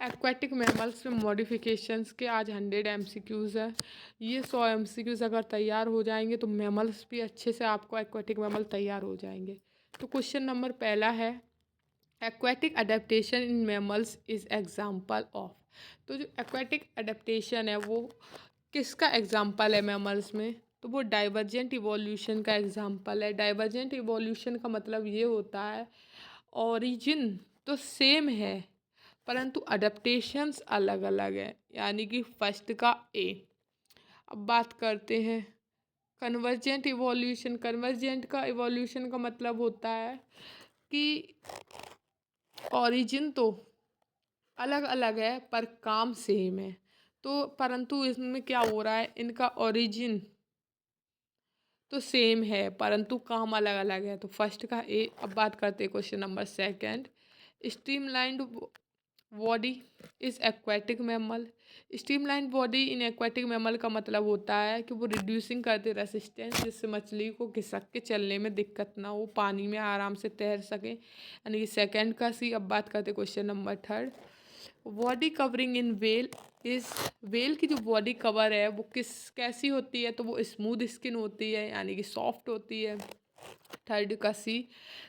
Aquatic mammals में modifications के आज 100 एमसीक्यूज़ हैं। ये 100 एमसीक्यूज़ अगर तैयार हो जाएंगे तो मैमल्स भी अच्छे से आपको एक्वेटिक मैमल तैयार हो जाएंगे। तो क्वेश्चन नंबर पहला है, aquatic adaptation in mammals is example of. तो जो एक्वेटिक अडेप्टेशन है वो किसका एग्जाम्पल है मैमल्स में? तो वो डाइवर्जेंट इवोल्यूशन का एग्जाम्पल है। डाइवर्जेंट इवोल्यूशन का मतलब ये होता है ओरिजिन तो सेम है परंतु अडेप्टेशंस अलग अलग है, यानी कि फर्स्ट का ए। अब बात करते हैं कन्वर्जेंट इवोल्यूशन। कन्वर्जेंट का इवोल्यूशन का मतलब होता है कि ओरिजिन तो अलग अलग है पर काम सेम है। तो परंतु इसमें क्या हो रहा है, इनका ओरिजिन तो सेम है परंतु काम अलग अलग है। तो फर्स्ट का ए। अब बात करते हैं question number second, streamlined body is aquatic mammal. Streamline body in aquatic mammal का मतलब होता है कि वो रिड्यूसिंग करते रेसिस्टेंस, जिससे मछली को घिसक के चलने में दिक्कत ना हो, पानी में आराम से तैर सके, यानी कि सेकंड का सी। अब बात करते question number third, body covering in whale is. Well की जो बॉडी कवर है वो कैसी होती है? तो वो स्मूथ स्किन होती है, यानी कि सॉफ्ट होती है। थर्ड का C.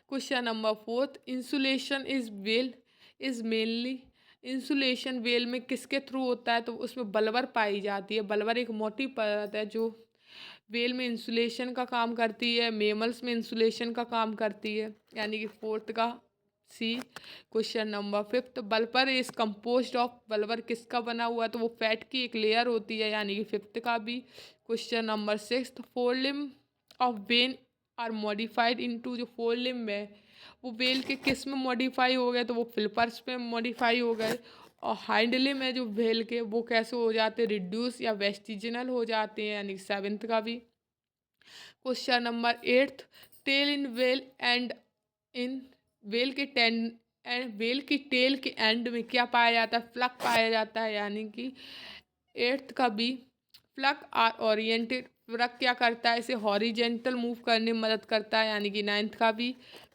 Question number fourth, insulation is whale is mainly. Insulation whale में किसके थ्रू होता है? तो उसमें बल्बर पाई जाती है। बल्बर एक मोटी परत है जो वेल में इंसुलेशन का काम करती है, मेमल्स में इंसुलेशन का काम करती है, यानी कि फोर्थ का C. Question number fifth, blubber is composed of. Blubber किसका बना हुआ है? तो वो फैट की एक लेयर होती है, यानी कि फिफ्थ का B. Question number six, four limb of whale are modified into. जो फोर लिम्ब है वो वेल के किस में मॉडिफाई हो गए? तो वो फ्लिपर्स में मॉडिफाई हो गए। और हाइंड लिम्ब है जो वेल के, वो कैसे हो जाते हैं? रिड्यूस या वेस्टिजिनल हो जाते हैं, यानी सेवेंथ का B. Question number eighth, tail in whale end in. Whale के वेल की टेल के एंड में क्या पाया जाता है? फ्लक पाया जाता है, यानी कि एट्थ का B. Fluke are oriented. Fluke क्या करता है? इसे हॉरिजेंटल मूव करने में मदद करता है, यानी कि नाइन्थ का भी।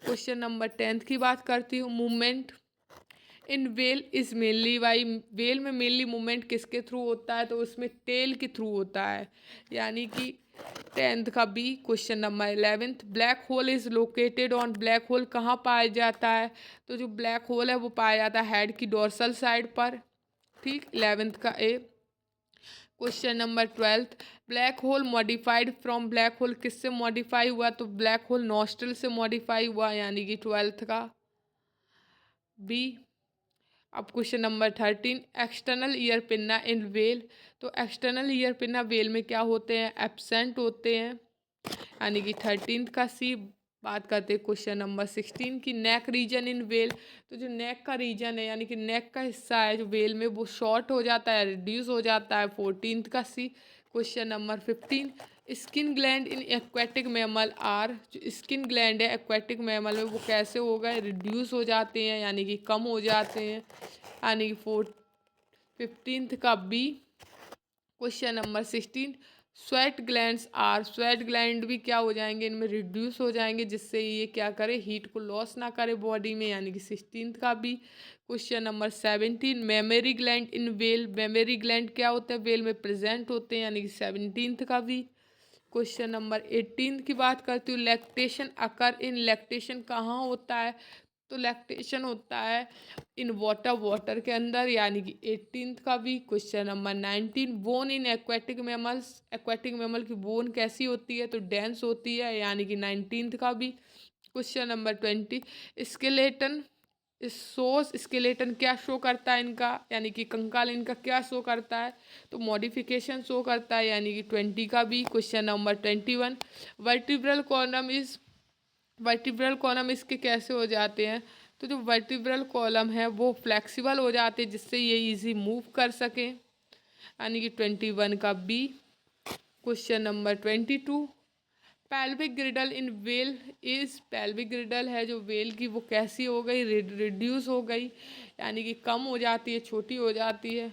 क्वेश्चन नंबर टेंथ की बात करती हूँ, movement in whale is mainly by. Well में मेनली मूवमेंट किसके थ्रू होता है? तो उसमें टेल के थ्रू होता है, यानी कि टेंथ का B. Question number eleventh, black hole is located on. Black hole कहाँ पाया जाता है? तो जो ब्लैक होल है वो पाया जाता है हेड की डोर्सल साइड पर। ठीक, इलेवेंथ का A. Question number twelfth, black hole modified from. Black hole किससे मॉडिफाई हुआ? तो ब्लैक होल नॉस्ट्रल से मॉडिफाई हुआ, यानी कि ट्वेल्थ का बी। अब question number thirteen, external ear pinna in whale. तो एक्सटर्नल ईयर पिन्ना वेल में क्या होते हैं? एब्सेंट होते हैं, यानी कि थर्टीन का सी। बात करते हैं क्वेश्चन नंबर सिक्सटीन की, नेक रीजन इन वेल। तो जो नेक का रीजन है, यानी कि नेक का हिस्सा है जो वेल में, वो शॉर्ट हो जाता है, रिड्यूस हो जाता है, फोर्टीन का C. Question number fifteen, skin gland in aquatic mammal are. जो स्किन ग्लैंड है एक्वेटिक मैमल में वो कैसे हो गए? रिड्यूस हो जाते हैं, यानी कि कम हो जाते हैं, यानी कि फिफ्टींथ का B. Question number sixteen, sweat glands are. Sweat gland भी क्या हो जाएंगे? इनमें रिड्यूस हो जाएंगे, जिससे ये क्या करे? हीट को लॉस ना करे बॉडी में, यानी कि सिक्सटींथ का B. Question number seventeen, memory gland in well. Memory gland क्या होते हैं? वेल में प्रेजेंट होते हैं, यानी कि सेवनटीन्थ का भी। क्वेश्चन नंबर एटीन की बात करती हूँ, लैक्टेशन अकर इन। लैक्टेशन कहाँ होता है? तो लैक्टेशन होता है इन वाटर, वाटर के अंदर, यानी कि एटीनथ का B. Question number nineteen, bone in aquatic mammals. Aquatic mammal की बोन कैसी होती है? तो डेंस होती है, यानी कि नाइनटीनथ का B. Question number twenty, skeleton सोस। स्केलेटन क्या शो करता है इनका? यानी कि कंकाल इनका क्या शो करता है? तो मॉडिफिकेशन शो करता है, यानी कि ट्वेंटी का B. Question number twenty one, vertebral column is. Vertebral column इसके कैसे हो जाते हैं? तो जो वर्टिब्रल कॉलम है वो फ्लेक्सिबल हो जाते हैं, जिससे ये इजी मूव कर सके, यानी कि ट्वेंटी वन का B. Question number twenty two, pelvic girdle in whale is. Pelvic girdle है जो वेल की, वो कैसी हो गई? रिड्यूस हो गई, यानी कि कम हो जाती है, छोटी हो जाती है।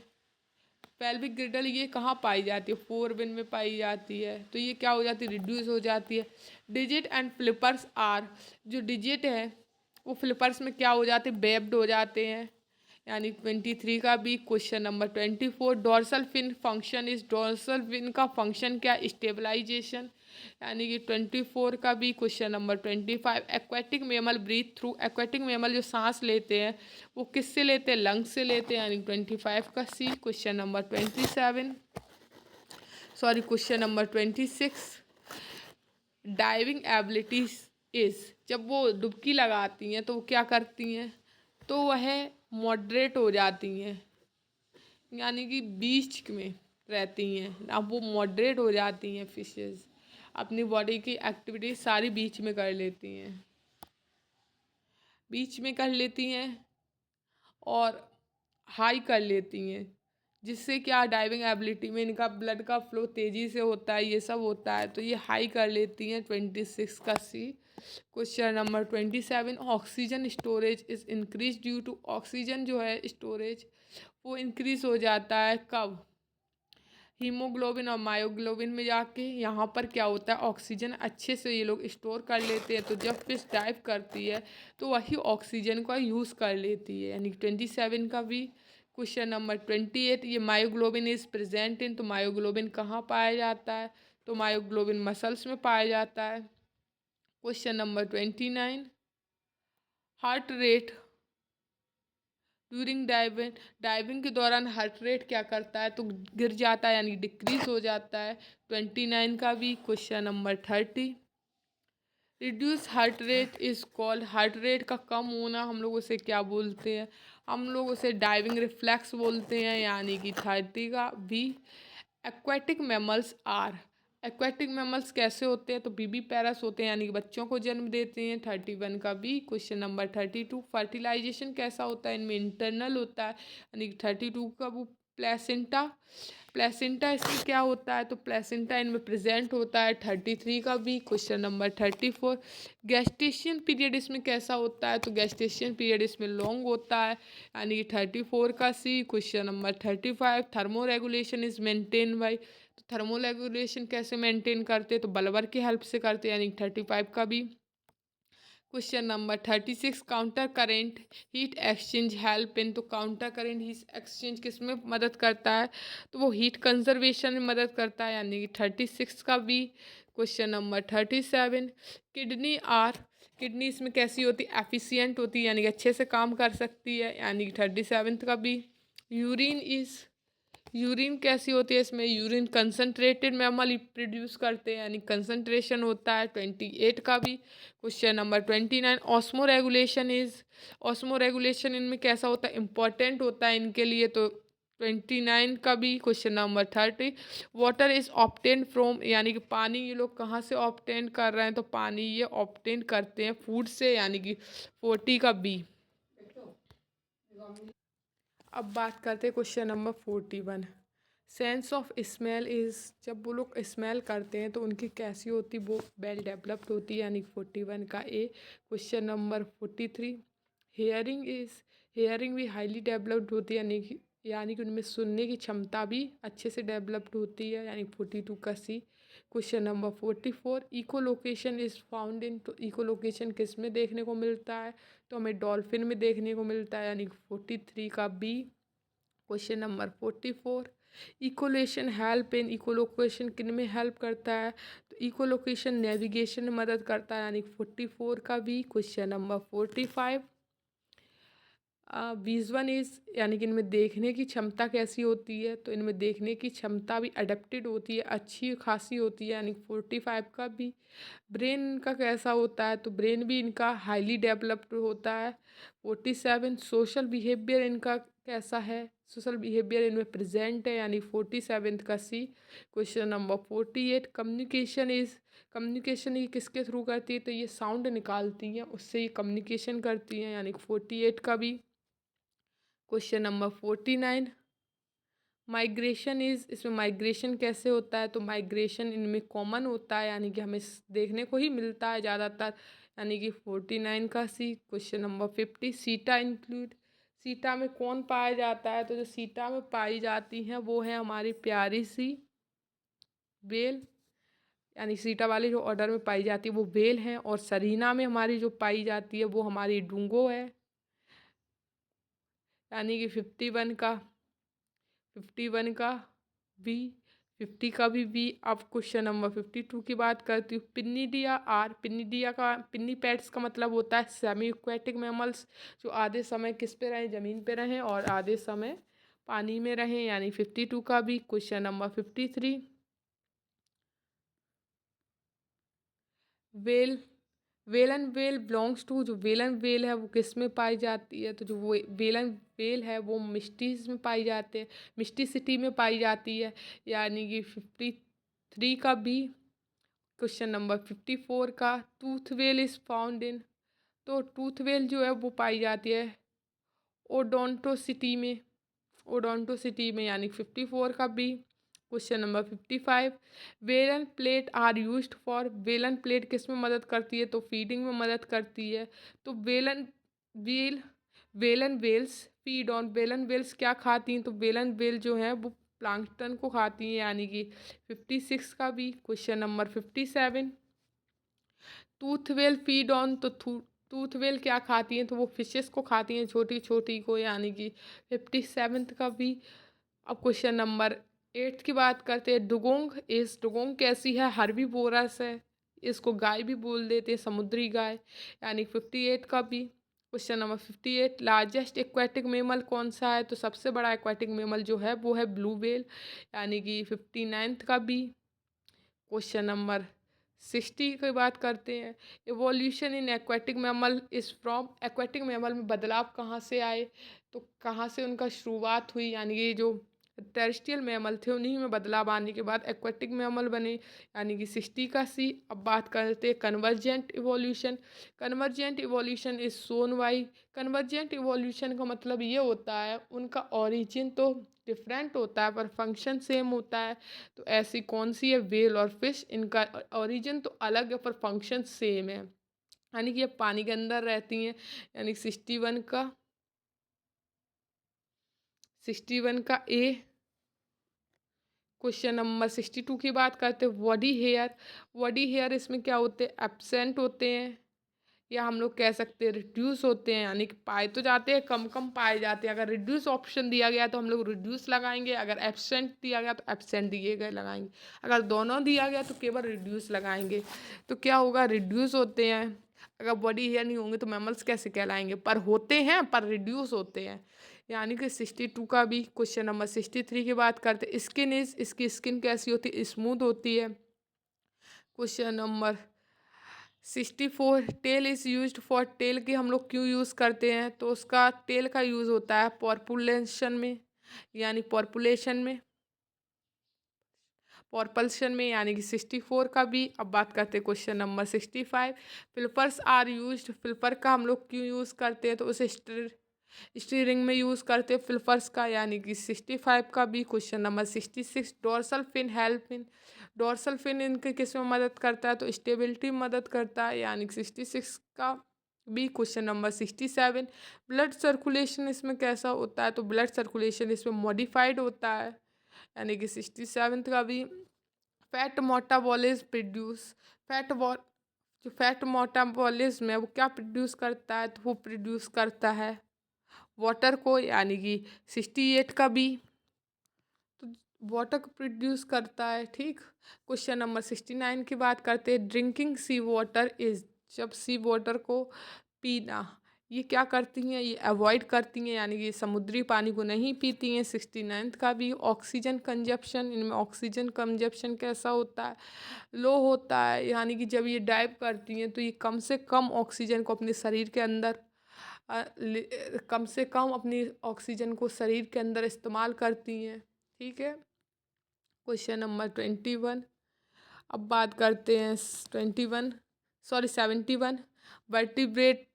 पेल्विक ग्रिडल ये कहाँ पाई जाती है? फोर विन में पाई जाती है, तो ये क्या हो जाती है? रिड्यूस हो जाती है। Digit and flippers are. जो डिजिट है वो फ्लिपर्स में क्या हो जाते हैं? वेब्ड हो जाते हैं, यानी 23 का B. Question number 24, dorsal fin function is, dorsal fin का फंक्शन क्या, स्टेबलाइजेशन, यानी कि 24 का B. Question number 25, aquatic mammal breathe through, aquatic mammal जो सांस लेते हैं वो किससे लेते हैं, लंग्स से लेते हैं, यानी 25 का C. Question number 27, sorry question number 26, diving abilities is, जब वो डुबकी लगाती हैं तो वो क्या करती हैं, तो वह मॉडरेट हो जाती हैं, यानी कि बीच में रहती हैं। अब वो मॉडरेट हो जाती हैं फिशेस, अपनी बॉडी की एक्टिविटी सारी बीच में कर लेती हैं, बीच में कर लेती हैं और हाई कर लेती हैं, जिससे क्या डाइविंग एबिलिटी में इनका ब्लड का फ्लो तेज़ी से होता है, ये सब होता है, तो ये हाई कर लेती हैं। 26 का C. Question number 27, oxygen storage is increase due to, oxygen जो है स्टोरेज वो इंक्रीज हो जाता है कब, हीमोग्लोबिन और मायोग्लोबिन में जाके। यहाँ पर क्या होता है, ऑक्सीजन अच्छे से ये लोग स्टोर कर लेते हैं, तो जब फिश डाइव करती है तो वही ऑक्सीजन का यूज़ कर लेती है, यानी 27 का भी। क्वेश्चन नंबर 28, ये मायोग्लोबिन इज प्रेजेंट इन, तो मायोग्लोबिन कहाँ पाया जाता है, तो मायोग्लोबिन मसल्स में पाया जाता है। Question number 29, heart rate during diving, diving के दौरान हार्ट रेट क्या करता है, तो गिर जाता है, यानी डिक्रीज हो जाता है। 29 का B. Question number 30, reduce heart rate is called, heart rate का कम होना हम लोग उसे क्या बोलते हैं, हम लोग उसे डाइविंग रिफ्लेक्स बोलते हैं, यानी कि 30 का B. Aquatic mammals are, aquatic mammals कैसे होते हैं, तो बीबी पैरस होते हैं, यानी कि बच्चों को जन्म देते हैं। 31 का बी। क्वेश्चन नंबर 32, फर्टिलाइजेशन कैसा होता है, इनमें इंटरनल होता है, यानी कि 32 का वो प्लेसेंटा, प्लेसेंटा इसमें क्या होता है, तो प्लेसेंटा इनमें प्रेजेंट होता है। 33 का बी। क्वेश्चन नंबर 34, गेस्टेशियन पीरियड इसमें कैसा होता है, तो गेस्टेशियन पीरियड इसमें लॉन्ग होता है, यानी कि 34 का C. Question number 35, thermoregulation is maintain by, तो थर्मो रेगुलेशन कैसे मेंटेन करते हैं, तो बल्बर की हेल्प से करते हैं, यानी 35 का B. Question number 36, counter current heat exchange help in, तो काउंटर करेंट हीट एक्सचेंज किस में मदद करता है, तो वो हीट कंजर्वेशन में मदद करता है, यानी कि 36 का B. Question number 37, kidney are, kidney इसमें कैसी होती है, एफिशिएंट होती है, यानी कि अच्छे से काम कर सकती है, यानी कि 37 का बी। यूरिन इज, यूरिन कैसी होती है, इसमें यूरिन कंसनट्रेटेड मैमल प्रोड्यूस करते हैं, यानी कंसनट्रेशन होता है। 28 का B. Question number 29, osmo regulation is, osmo regulation इनमें कैसा होता है, इंपॉर्टेंट होता है इनके लिए, तो 29 का B. Question number 30, water is obtained from, यानी कि पानी ये लोग कहाँ से ऑप्टेन कर रहे हैं, तो पानी ये ऑप्टेन करते हैं फूड से, यानी कि 40 का बी। अब बात करते हैं question number 41, sense of smell is, जब वो लोग स्मेल करते हैं तो उनकी कैसी होती, वो वेल डेवलप्ड होती है, यानी 41 का A. Question number 43, hearing is, hearing भी हाईली डेवलप्ड होती है, यानी कि उनमें सुनने की क्षमता भी अच्छे से डेवलप्ड होती है, यानी 42 का C. Question number 44, echolocation is found in, तो इको लोकेशन किस में देखने को मिलता है, तो हमें डॉल्फिन में देखने को मिलता है, यानी 43 का B. Question number 44, echolocation help in, echolocation किन में हेल्प करता है, तो इकोलोकेशन नेविगेशन में मदद करता है, यानी 44 का B. Question number 45, visual is, यानी कि इनमें देखने की क्षमता कैसी होती है, तो इनमें देखने की क्षमता भी अडेप्टेड होती है, अच्छी खासी होती है, यानी 45 का भी। ब्रेन इनका कैसा होता है, तो ब्रेन भी इनका हाईली डेवलप्ड होता है। 47, सोशल बिहेवियर इनका कैसा है, सोशल बिहेवियर इनमें प्रेजेंट है, यानी 47 का C. Question number 48, communication is, communication ये किसके थ्रू करती है, तो ये साउंड निकालती हैं उससे ये कम्युनिकेशन करती हैं, यानी 48 का B. Question number 49, migration is, इसमें माइग्रेशन कैसे होता है, तो माइग्रेशन इनमें कॉमन होता है, यानी कि हमें देखने को ही मिलता है ज़्यादातर, यानी कि 49 का सी। क्वेश्चन नंबर 50, सीटा इंक्लूड, सीटा में कौन पाया जाता है, तो जो सीटा में पाई जाती हैं वो है हमारी प्यारी सी वेल, यानी सीटा वाली जो ऑर्डर में पाई जाती है वो वेल है, और सरीना में हमारी जो पाई जाती है वो हमारी डूंगो है। यानी कि 51 का 51 का बी, 50 का भी बी। अब क्वेश्चन नंबर 52 की बात करती हूँ। पिन्नीडिया आर, पिन्नीडिया का पिन्नीपेड्स का मतलब होता है सेमी एक्वेटिक मैमल्स, जो आधे समय किस पे रहें, ज़मीन पे रहें, और आधे समय पानी में रहें, यानी 52 का B. Question number 53, whale, baleen whale belongs to, जो वेलन वेल है वो किस में पाई जाती है, तो जो वो वेलन वेल है वो मिस्टीज में पाई जाते हैं, मिस्टी सिटी में पाई जाती है, यानी कि 53 का बी। क्वेश्चन नंबर 54 का, tooth well is found in, तो टूथ वेल जो है वो पाई जाती है ओडोंटो सिटी में, ओडोंटो सिटी में, यानी 54 का B. Question number 55, baleen plate are used for, baleen plate किस में मदद करती है, तो फीडिंग में मदद करती है, तो baleen whale, baleen whales feed on, baleen whales क्या खाती हैं, तो वेलन वेल जो है वो प्लांक्टन को खाती हैं, यानी कि 56 का B. Question number 57, tooth well feed on, तो टूथ वेल क्या खाती हैं, तो वो फिशेस को खाती हैं, छोटी छोटी को, यानी कि 57th का भी। अब क्वेश्चन नंबर 8 की बात करते हैं। डुगोंग, इस डुगोंग कैसी है, हर्बीवोरस है, इसको गाय भी बोल देते हैं, समुद्री गाय, यानी 58 का B. Question number 58, largest aquatic mammal कौन सा है, तो सबसे बड़ा एक्वेटिक मेमल जो है वो है ब्लू व्हेल, यानी कि 59th का भी। क्वेश्चन नंबर 60 की बात करते हैं। Evolution in aquatic mammal is from, aquatic mammal में बदलाव कहाँ से आए, तो कहाँ से उनका शुरुआत हुई, यानी कि जो टेरेस्ट्रियल मैमल थे उन्हीं में बदलाव आने के बाद एक्वेटिक मैमल बने, यानी कि 60 का सी। अब बात करते हैं convergent evolution, convergent evolution is shown by, convergent evolution का मतलब ये होता है उनका ओरिजिन तो डिफरेंट होता है पर फंक्शन सेम होता है, तो ऐसी कौन सी है, व्हेल और फिश, इनका ओरिजिन तो अलग है पर फंक्शन सेम है, यानी कि ये पानी के अंदर रहती हैं, यानी 61 का ए। क्वेश्चन नंबर 62 की बात करते हैं। बॉडी हेयर, बॉडी हेयर इसमें क्या होते हैं, एब्सेंट होते हैं, या हम लोग कह सकते हैं रिड्यूस होते हैं, यानी कि पाए तो जाते हैं, कम कम पाए जाते हैं। अगर रिड्यूस ऑप्शन दिया गया तो हम लोग रिड्यूस लगाएंगे, अगर एब्सेंट दिया गया तो एब्सेंट दिए गए लगाएंगे, अगर दोनों दिया गया तो केवल रिड्यूस लगाएंगे। तो क्या होगा, रिड्यूस होते हैं। अगर बॉडी हेयर नहीं होंगे तो मैमल्स कैसे कहलाएंगे, पर होते हैं पर रिड्यूस होते हैं, यानी कि 62 का भी। क्वेश्चन नंबर 63 की बात करते हैं। स्किन इज, इसकी स्किन कैसी होती है, स्मूथ होती है। Question number 64, tail is used for, tail की हम लोग क्यों यूज़ करते हैं, तो उसका टेल का यूज़ होता है पॉपुलेशन में, यानी पॉपुलेशन में, पॉपुलेशन में, यानी कि 64 का भी। अब बात करते हैं question number 65, flippers are used, flipper का हम लोग क्यों यूज़ करते हैं, तो उसे स्टीयरिंग में यूज़ करते हैं फ्लिपर्स का, यानी कि 65 का B. Question number 66, dorsal fin help in, dorsal fin इनके किस में मदद करता है, तो स्टेबिलिटी में मदद करता है, यानी कि 66 का B. Question number 67, blood circulation इसमें कैसा होता है, तो ब्लड सर्कुलेशन इसमें मॉडिफाइड होता है, यानी कि 67 का भी। फैट मोटाबॉलिज्म प्रोड्यूस, फैट जो फैट मोटाबॉलिज्म है वो क्या प्रोड्यूस करता है, तो वो प्रोड्यूस करता है वाटर को, यानी कि 68 का भी। तो वाटर को प्रोड्यूस करता है, ठीक। क्वेश्चन नंबर 69 की बात करते हैं। ड्रिंकिंग सी वाटर इज, जब सी वाटर को पीना, ये क्या करती हैं, ये अवॉइड करती हैं, यानी कि समुद्री पानी को नहीं पीती हैं। 69th का भी। ऑक्सीजन कंजप्शन, इनमें ऑक्सीजन कंजप्शन कैसा होता है, लो होता है, यानी कि जब ये डाइव करती हैं तो ये कम से कम ऑक्सीजन को अपने शरीर के अंदर कम से कम अपनी ऑक्सीजन को शरीर के अंदर इस्तेमाल करती हैं, ठीक है। क्वेश्चन नंबर 21, अब बात करते हैं 71 वर्टिब्रेट,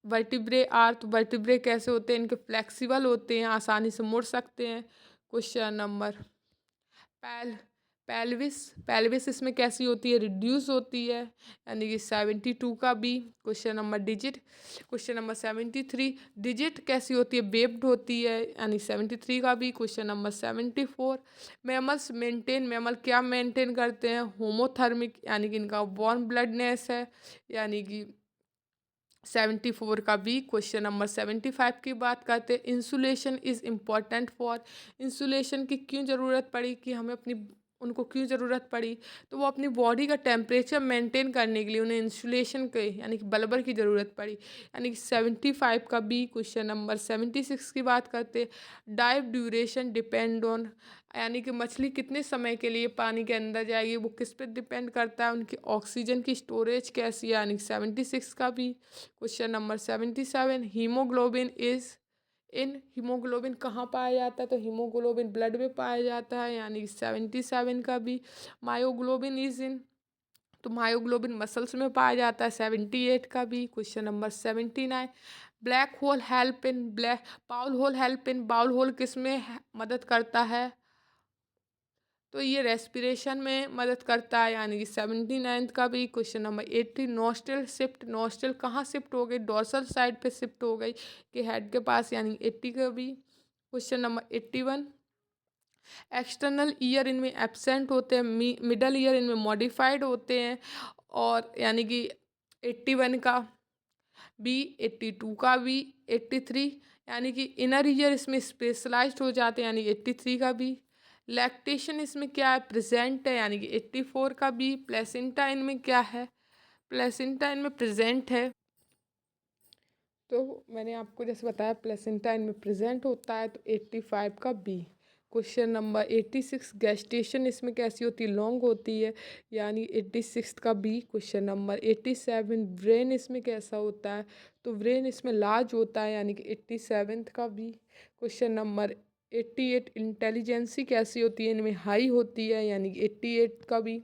वर्टिब्रे आर, तो वर्टिब्रे कैसे होते हैं, इनके फ्लेक्सिबल होते हैं, आसानी से मुड़ सकते हैं। क्वेश्चन नंबर पैल पेल्विस, पेल्विस इसमें कैसी होती है, रिड्यूस होती है, यानी कि 72 का B. Question number digit, question number 73, digit कैसी होती है, बेब्ड होती है, यानी 73 का B. Question number 74, mammals maintain, mammal क्या मेंटेन करते हैं, होमोथर्मिक, यानी कि इनका वार्म ब्लडनेस है, यानी कि 74 का बी। क्वेश्चन नंबर 75 की बात करते हैं, insulation is important for, insulation की क्यों ज़रूरत पड़ी, कि हमें अपनी उनको क्यों ज़रूरत पड़ी, तो वो अपनी बॉडी का टेम्परेचर मेंटेन करने के लिए उन्हें इंसुलेशन के यानी कि बल्बर की ज़रूरत पड़ी, यानी कि 75 का बी। क्वेश्चन नंबर 76 की बात करते हैं, डाइव ड्यूरेशन डिपेंड ऑन, यानी कि मछली कितने समय के लिए पानी के अंदर जाएगी, वो किस पे डिपेंड करता है, उनकी ऑक्सीजन की स्टोरेज कैसी है, यानी कि 76 का B. Question number 77, haemoglobin is in, haemoglobin कहाँ पाया जाता है, तो हीमोग्लोबिन ब्लड में पाया जाता है, यानी कि 77 का भी। मायोग्लोबिन इज इन, तो मायोग्लोबिन मसल्स में पाया जाता है, 78 का B. Question number 79, black hole help in black bowl hole help in, bowl hole किस में मदद करता है, तो ये रेस्पिरेशन में मदद करता है, यानी कि 79 का B. Question number 80, nostril shift, nostril कहाँ शिफ्ट हो गई, डोर्सल साइड पे शिफ्ट हो गई कि हेड के पास, यानी 80 का B. Question number 81, external ear इनमें एब्सेंट होते हैं, मिडल ईयर इनमें मॉडिफाइड होते हैं, और यानी कि 81 का बी। 82 का बी। 83, यानी कि इनर ईयर इसमें स्पेशलाइज्ड हो जाते हैं, यानी 83 का बी। लैक्टेशन इसमें क्या है, प्रेजेंट है, यानी कि 84 का बी। प्लेसेंटा इनमें क्या है, प्लेसेंटा इनमें प्रेजेंट है, तो मैंने आपको जैसे बताया प्लेसेंटा इनमें प्रेजेंट होता है, तो 85 का बी। क्वेश्चन नंबर 86, गैस्टेशन इसमें कैसी होती है, लॉन्ग होती है, यानी 86 का बी। क्वेश्चन नंबर 87, ब्रेन इसमें कैसा होता है, तो ब्रेन इसमें लार्ज होता है, यानी कि 87 का बी। क्वेश्चन नंबर 88, इंटेलिजेंसी कैसी होती है, इनमें हाई होती है, यानी कि 88 का बी।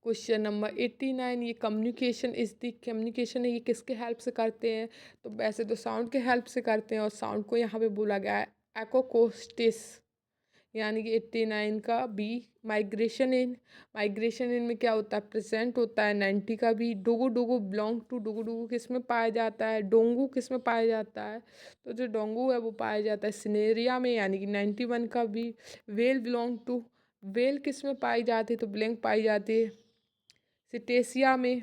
क्वेश्चन नंबर 89, ये कम्युनिकेशन इज़ दी, कम्युनिकेशन है ये किसके हेल्प से करते हैं, तो वैसे तो साउंड के हेल्प से करते हैं, और साउंड को यहाँ पे बोला गया है एकोकोस्टिस, यानी कि 89 का बी। माइग्रेशन इन में क्या होता है, प्रेजेंट होता है, 90 का B. Dugong dugon belong to, dugong dugon किस में पाया जाता है, डोंगू किस में पाया जाता है, तो जो डोंगू है वो पाया जाता है सिनेरिया में, यानी कि 91 का B. Whale belong to, whale किस में पाई जाती है, तो ब्लैंक पाई जाती है सिटेसिया में।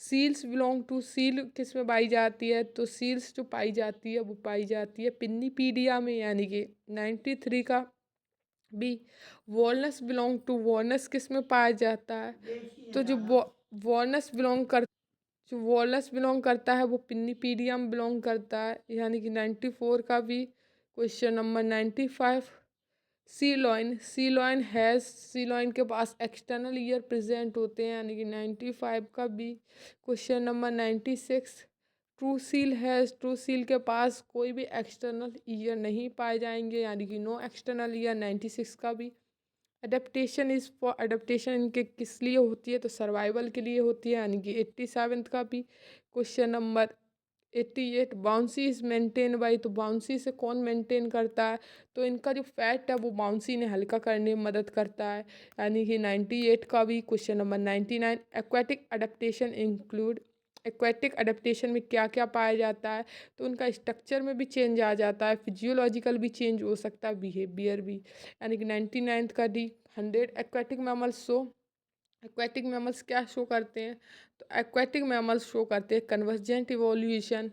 सील्स बिलोंग टू, सील किस में पाई जाती है, तो सील्स जो पाई जाती है वो पाई जाती है पिन्नीपीडिया में, यानी कि 93 का बी। वॉलनस बिलोंग टू, वॉलनस किस में पाया जाता है, तो जो वॉलनस बिलोंग कर जो वॉलनस बिलोंग करता है वो पिन्नीपीडियम बिलोंग करता है, यानी कि 94 का भी। क्वेश्चन नंबर 95, सी लॉइन के पास एक्सटर्नल ईयर प्रेजेंट होते हैं, यानी कि 95 का B. Question number 96, true seal के पास कोई भी एक्सटर्नल ईयर नहीं पाए जाएंगे, यानी कि नो एक्सटर्नल ईयर, 96 का भी। अडेप्टेशन इज़ फॉर, अडेप्टेशन इनके किस लिए होती है, तो सर्वाइवल के लिए होती है, यानी कि 87 का B. Question number 88, bouncy is maintain by, तो बाउंसी से कौन मेंटेन करता है, तो इनका जो फैट है वो बाउंसी ने हल्का करने में मदद करता है, यानी कि 98 का B. Question number 99, aquatic adaptation include, aquatic adaptation में क्या क्या पाया जाता है, तो उनका स्ट्रक्चर में भी चेंज आ जाता है, फिजियोलॉजिकल भी चेंज हो सकता है, बिहेवियर भी, यानी कि 99 का D. 100, aquatic mammals show, aquatic mammals क्या शो करते हैं, तो एक्वेटिक मैमल्स शो करते हैं कन्वर्जेंट इवोल्यूशन,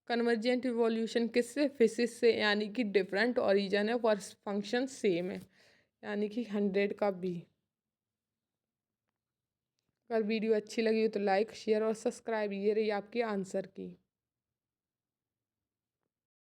कन्वर्जेंट इवोल्यूशन किससे, फिशिस से, यानी कि डिफरेंट ओरिजन है पर फंक्शन सेम है, यानी कि 100 का बी। अगर वीडियो अच्छी लगी हो तो लाइक शेयर और सब्सक्राइब, ये रही आपकी आंसर की।